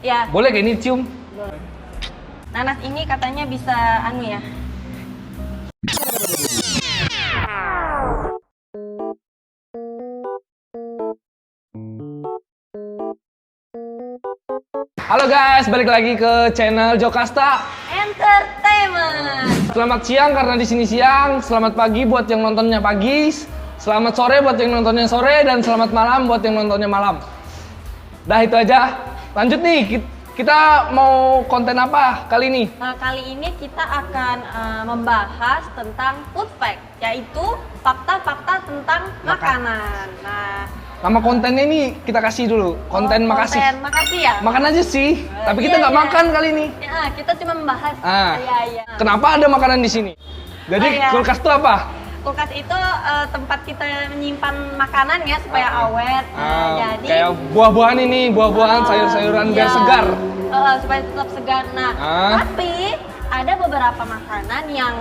Ya. Boleh gak ini cium? Boleh. Nanas ini katanya bisa anu ya. Halo guys, balik lagi ke channel Jokasta Entertainment. Selamat siang karena di sini siang, selamat pagi buat yang nontonnya pagi, selamat sore buat yang nontonnya sore, dan selamat malam buat yang nontonnya malam. Dah itu aja. Lanjut nih, kita mau konten apa kali ini? Kali ini kita akan membahas tentang food fact, yaitu fakta-fakta tentang makanan. Nah, Nama kontennya ini kita kasih dulu, konten makasih. Konten makasih ya? Makan aja sih, tapi kita iya, nggak iya. makan kali ini. Ya, kita cuma membahas. Ah. Iya. Kenapa ada makanan di sini? Jadi Oh, iya. kulkas itu apa? Kulkas itu tempat kita menyimpan makanan ya supaya awet. Jadi Kayak buah-buahan ini, buah-buahan, sayur-sayuran biar iya. segar. Supaya tetap segar. Nah, tapi ada beberapa makanan yang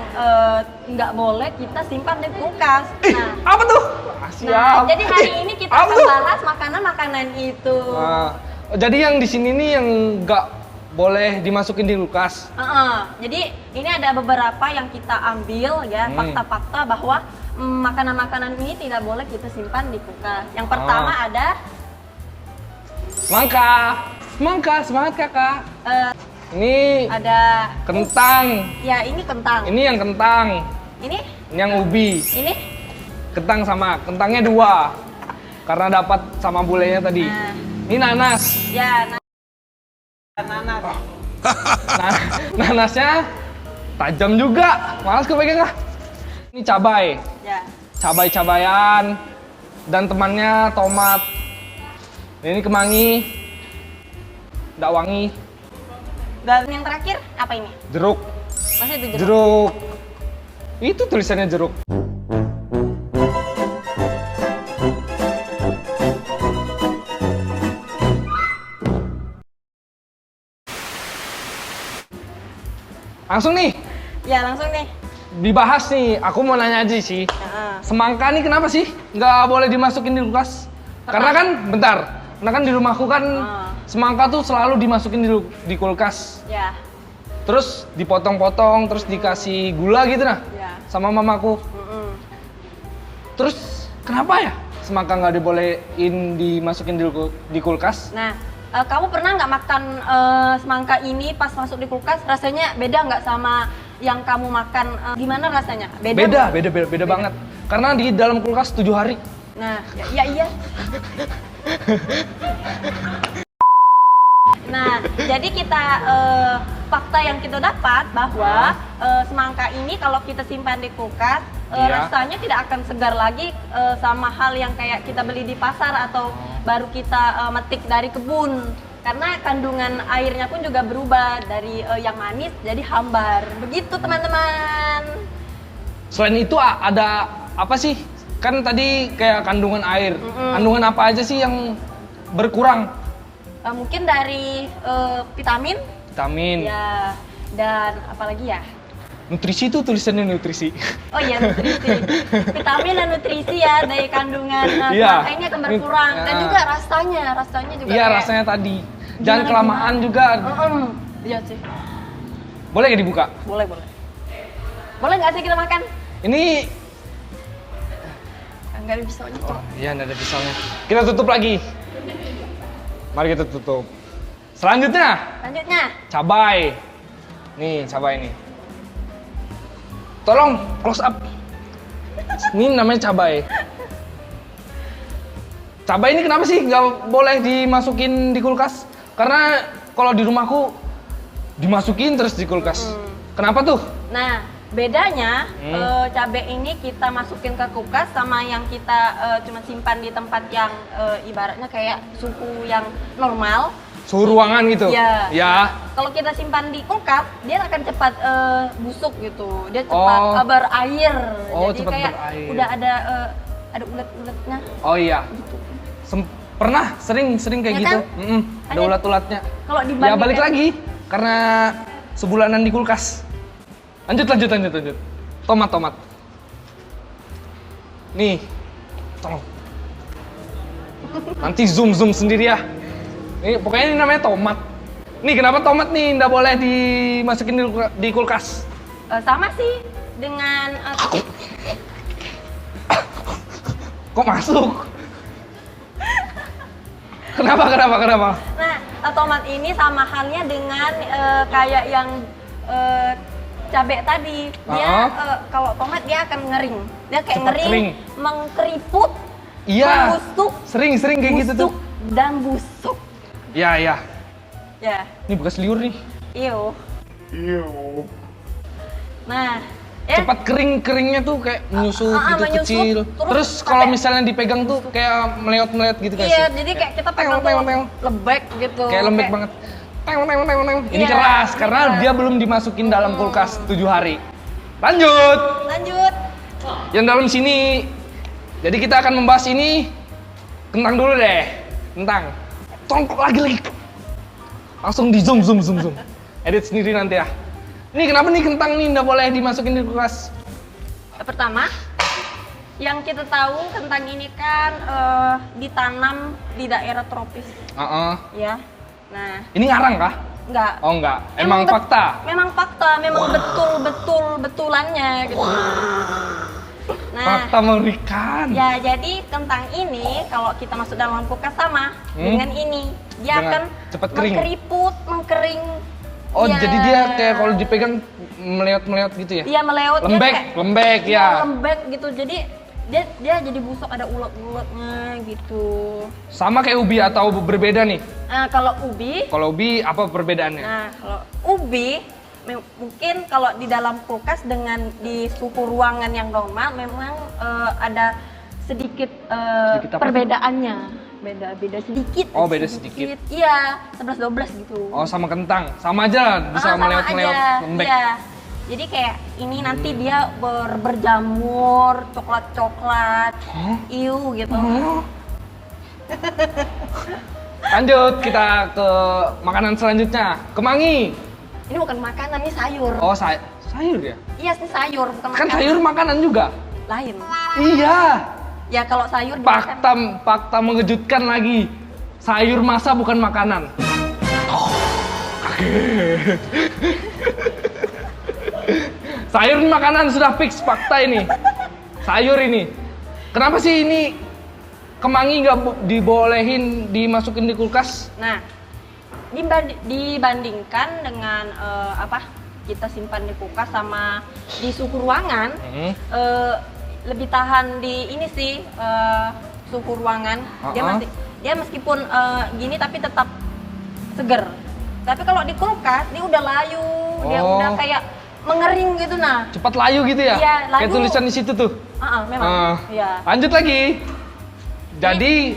nggak boleh kita simpan di kulkas. Nah, Apa tuh? nah, jadi hari ini kita apa akan tuh? bahas makanan-makanan itu. Jadi yang di sini nih yang nggak boleh dimasukin di kulkas. Jadi ini ada beberapa yang kita ambil ya, fakta-fakta bahwa makanan-makanan ini tidak boleh kita simpan di kulkas. Yang pertama ada Semangka, semangat kakak. Ini ada kentang. ya, ini kentang. Ini yang kentang. Ini Yang ubi. ini Kentang sama, kentangnya 2. Karena dapat sama bulenya tadi. Nah. Ini nanas. ya nanas. Nah, nanasnya tajam juga. Malas kepegang ah. Ini cabai. Ya. Cabai-cabayan dan temannya tomat. Ini kemangi. Nggak wangi. Dan yang terakhir apa ini? Jeruk. Masih itu jeruk. Jeruk. Itu tulisannya jeruk. Langsung nih, Ya, langsung nih. dibahas nih. Aku mau nanya aja sih. Semangka nih kenapa sih nggak boleh dimasukin di kulkas? Karena kan, bentar. Karena kan di rumahku kan semangka tuh selalu dimasukin di kulkas. Ya. Terus dipotong-potong, terus dikasih gula gitu nah. Ya. Sama mamaku. Terus kenapa ya semangka nggak dibolehin dimasukin di kulkas? Nah, kamu pernah nggak makan semangka ini pas masuk di kulkas? Rasanya beda nggak sama yang kamu makan? Gimana rasanya? Beda nggak? banget. Karena di dalam kulkas 7 hari. Nah, iya. Nah, jadi kita fakta yang kita dapat bahwa semangka ini kalau kita simpan di kulkas rasanya tidak akan segar lagi sama hal yang kayak kita beli di pasar atau baru kita metik dari kebun. Karena kandungan airnya pun juga berubah dari yang manis jadi hambar. Begitu teman-teman. Selain itu ada apa sih? Kan tadi kayak kandungan air. Kandungan apa aja sih yang berkurang? Mungkin dari vitamin. Vitamin. Ya, dan apalagi ya? Nutrisi itu tulisannya nutrisi. Oh iya, nutrisi. Vitamin dan nutrisi ya dari kandungan Iya. semangka ini akan berkurang. Dan juga rasanya juga. Iya, kayak- rasanya tadi. Jangan kelamaan juga. Iya sih. Boleh nggak dibuka? Boleh. Boleh nggak sih kita makan? Ini Nggak ada pisaunya. iya, nggak ada pisaunya. Kita tutup lagi. Mari kita tutup. Selanjutnya, Lanjutnya. cabai. Nih, cabai nih. Tolong close up. Ini namanya cabai. Cabai ini kenapa sih nggak boleh dimasukin di kulkas? Karena kalau di rumahku dimasukin terus di kulkas. Kenapa tuh? Nah, bedanya cabai ini kita masukin ke kulkas sama yang kita cuma simpan di tempat yang ibaratnya kayak suhu yang normal. Suhu ruangan gitu? Iya. Ya. Kalau kita simpan di kulkas, dia akan cepat busuk gitu. Dia cepat berair. Oh, Jadi cepat kayak berair. udah ada ulet-uletnya. Oh iya. Pernah sering kayak Ya gitu. kan? Ada ulat-ulatnya. Kalau Ya dibandingkan balik lagi karena sebulanan di kulkas. Lanjut. Tomat. Nih. Tolong. Nanti zoom sendiri ya. Ini pokoknya ini namanya tomat. Nih kenapa tomat nih nggak boleh dimasukin di kulkas? Sama sih dengan Kok masuk? Kenapa? Nah, tomat ini sama halnya dengan kayak yang cabai tadi. Dia kalau tomat dia akan ngering. Dia kayak Cepat kering. mengkeriput, Iya. membusuk, Sering kayak gitu tuh. dan busuk. Ya. Ya, Ini bekas liur nih. iyo. Nah, ya. Cepat keringnya tuh kayak menyusut gitu menyusut, kecil. Terus kalau misalnya dipegang tuh kayak meleot gitu kan Iya, sih? jadi kayak kita pegang tuh lembek gitu. Kayak lembek banget. Ini Iya, keras karena iya. dia belum dimasukin dalam kulkas 7 hari. Lanjut. Yang dalam sini. Jadi kita akan membahas ini kentang dulu deh. Kentang. Tongkok lagi. Langsung di zoom. Edit sendiri nanti ya. Ini kenapa nih kentang nih nggak boleh dimasukin di kulkas? Pertama, yang kita tahu kentang ini kan ditanam di daerah tropis, ya. Nah, Ini ngarang kah? enggak. Oh enggak, emang fakta. Memang fakta, memang betulannya gitu. Nah, Fakta mengerikan. ya jadi kentang ini kalau kita masuk dalam kulkas sama dengan ini, dia Dengan akan cepat kering. mengkering. Oh, Ya. jadi dia kayak kalau dipegang meleot gitu ya? Iya, meleot. Dia Lembek kayak- ya. lembek gitu. Jadi dia jadi busuk, ada ulet-uletnya gitu. Sama kayak ubi atau berbeda nih? Nah, kalau ubi, Kalau ubi apa perbedaannya? kalau ubi mungkin kalau di dalam kulkas dengan di suhu ruangan yang normal memang ada sedikit Sedikit apa? perbedaannya. Beda sedikit. Oh, beda sedikit. Iya, 11-12 gitu. Oh, sama kentang. Sama aja lah, bisa Sama meleot-meleot, aja, lembek. iya. Jadi kayak ini nanti dia berjamur, coklat-coklat, iu gitu. Lanjut, kita ke makanan selanjutnya. Kemangi. Ini bukan makanan, ini sayur. Oh, sayur ya? Iya, ini sayur, bukan Kan makanan. sayur makanan juga? Lain. Iya. Ya kalau sayur dimakan. Fakta mengejutkan lagi. Sayur masa bukan makanan. Sayur ini makanan sudah fix, fakta ini. Sayur ini. Kenapa sih ini kemangi nggak dibolehin dimasukin di kulkas? Nah, dibandingkan dengan kita simpan di kulkas sama di suhu ruangan, lebih tahan di ini sih suhu ruangan. Dia meskipun gini tapi tetap seger. Tapi kalau di kulkas dia udah layu, dia udah kayak mengering gitu nah. Cepat layu gitu ya? Iya, layu. Kayak tulisan di situ tuh. Memang. Iya. Lanjut lagi. Jadi,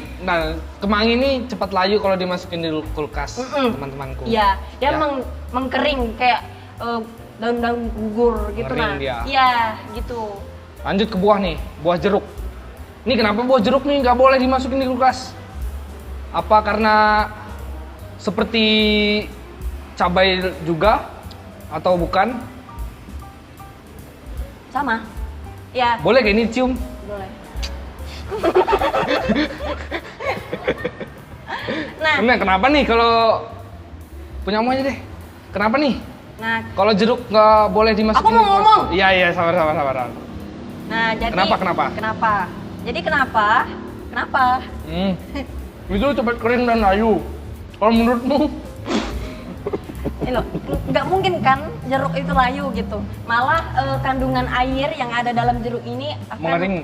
kemangi ini cepat layu kalau dimasukin di kulkas, teman-temanku. Iya, dia Ya. mengkering kayak daun-daun gugur gitu Ngering nah. dia. Iya, gitu. Lanjut ke buah nih, buah jeruk. Ini kenapa buah jeruk nih nggak boleh dimasukin di kulkas? Apa karena seperti cabai juga atau bukan? Sama. Ya, Boleh kayak ini cium? boleh. Nah, Kenapa nih kalau punya aja deh? Kenapa nih? nah, Kalau jeruk nggak boleh dimasukin? Aku mau ngomong. Iya, sabar. nah jadi Kenapa? Jadi kenapa? Itu cepat kering dan layu. Kalau menurutmu? Ini loh, nggak mungkin kan jeruk itu layu gitu. Malah kandungan air yang ada dalam jeruk ini akan Mengering.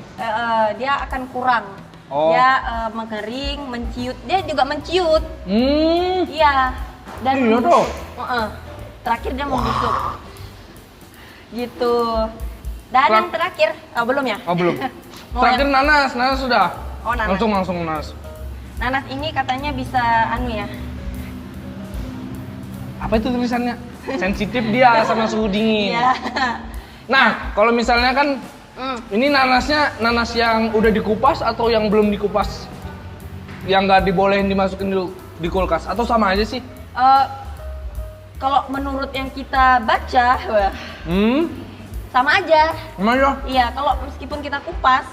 Dia akan kurang. Oh. Dia mengering, menciut. Dia juga menciut. Hmm. Iya. Dan Iya toh. terakhir dia membusuk. Gitu. Dan yang terakhir, belum ya? Oh belum. Mau Terakhir nanas sudah. Oh, nanas. Langsung nanas. Nanas ini katanya bisa ya. Apa itu tulisannya? Sensitif dia sama suhu dingin. Iya. Nah, kalau misalnya kan ini nanasnya nanas yang udah dikupas atau yang belum dikupas? Yang nggak dibolehin dimasukin di kulkas atau sama aja sih? Kalau menurut yang kita baca, sama aja. Gimana? Iya, kalau meskipun kita kupas,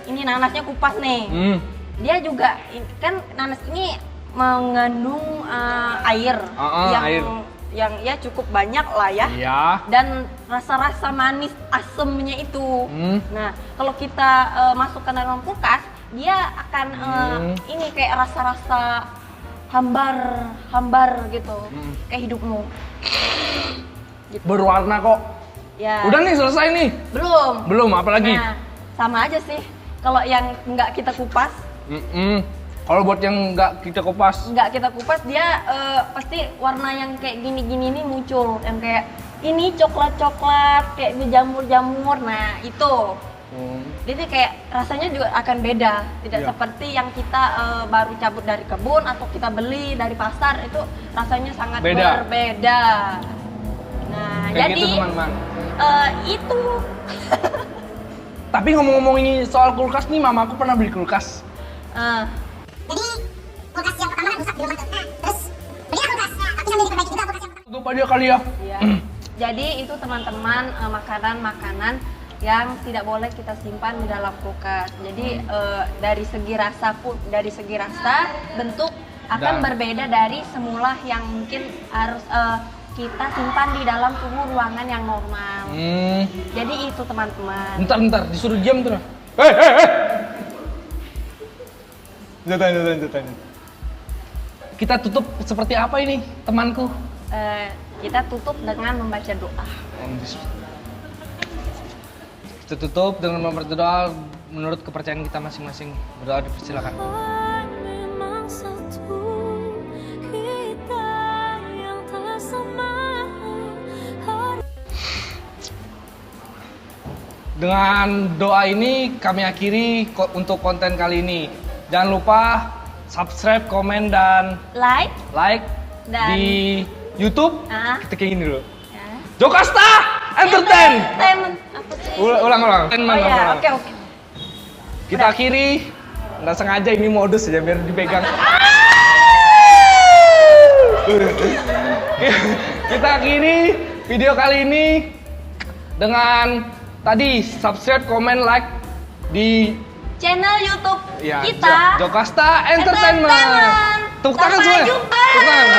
ini nanasnya kupas nih. Dia juga kan nanas ini mengandung air air. yang ya cukup banyak lah ya. Iya. Dan rasa-rasa manis asemnya itu. Nah, kalau kita masukkan dalam kulkas, dia akan ini kayak rasa-rasa hambar gitu, kayak hidupmu. Gitu. Berwarna kok. Ya. Udah nih selesai nih. Belum, apalagi? Nah, sama aja sih. Kalau yang nggak kita kupas, kalau buat yang nggak kita kupas, dia pasti warna yang kayak gini-gini ini muncul, yang kayak ini coklat-coklat, kayak berjamur-jamur. Nah itu, jadi kayak rasanya juga akan beda, tidak seperti yang kita baru cabut dari kebun atau kita beli dari pasar, itu rasanya sangat berbeda. Nah kayak jadi gitu, teman-teman. Itu. Tapi ngomong-ngomong ini soal kulkas nih, mamaku pernah beli kulkas. Jadi kulkas yang pertama kan rusak di rumah tuh. Nah, terus belilah kulkas. Tapi sambil diperbaiki juga kulkas yang pertama. Tutup aja kali ya. Iya. Jadi itu teman-teman makanan-makanan yang tidak boleh kita simpan di dalam kulkas. Jadi dari segi rasa, bentuk akan berbeda dari semula yang mungkin harus kita simpan di dalam suhu ruangan yang normal. Jadi itu teman-teman. Bentar, disuruh diam tuh. Jangan. Kita tutup seperti apa ini, temanku? Kita tutup dengan membaca doa. Kita tutup dengan membaca doa menurut kepercayaan kita masing-masing. Berdoa, dipersilakan. Memang satu kita yang tak sama. Dengan doa ini kami akhiri untuk konten kali ini. Jangan lupa subscribe, komen, dan like Dan di YouTube. Kita kayak gini dulu. ya. Jokasta Entertain. Apa sih? Ulang. Oh ya, oke. Kita akhiri. Nggak sengaja ini modus aja biar dipegang. Kita akhiri video kali ini dengan tadi subscribe, komen, like di Channel YouTube ya, kita Jokasta Entertainment. Tepuk tangan Sampai semua. jumpa. Tepuk tangan.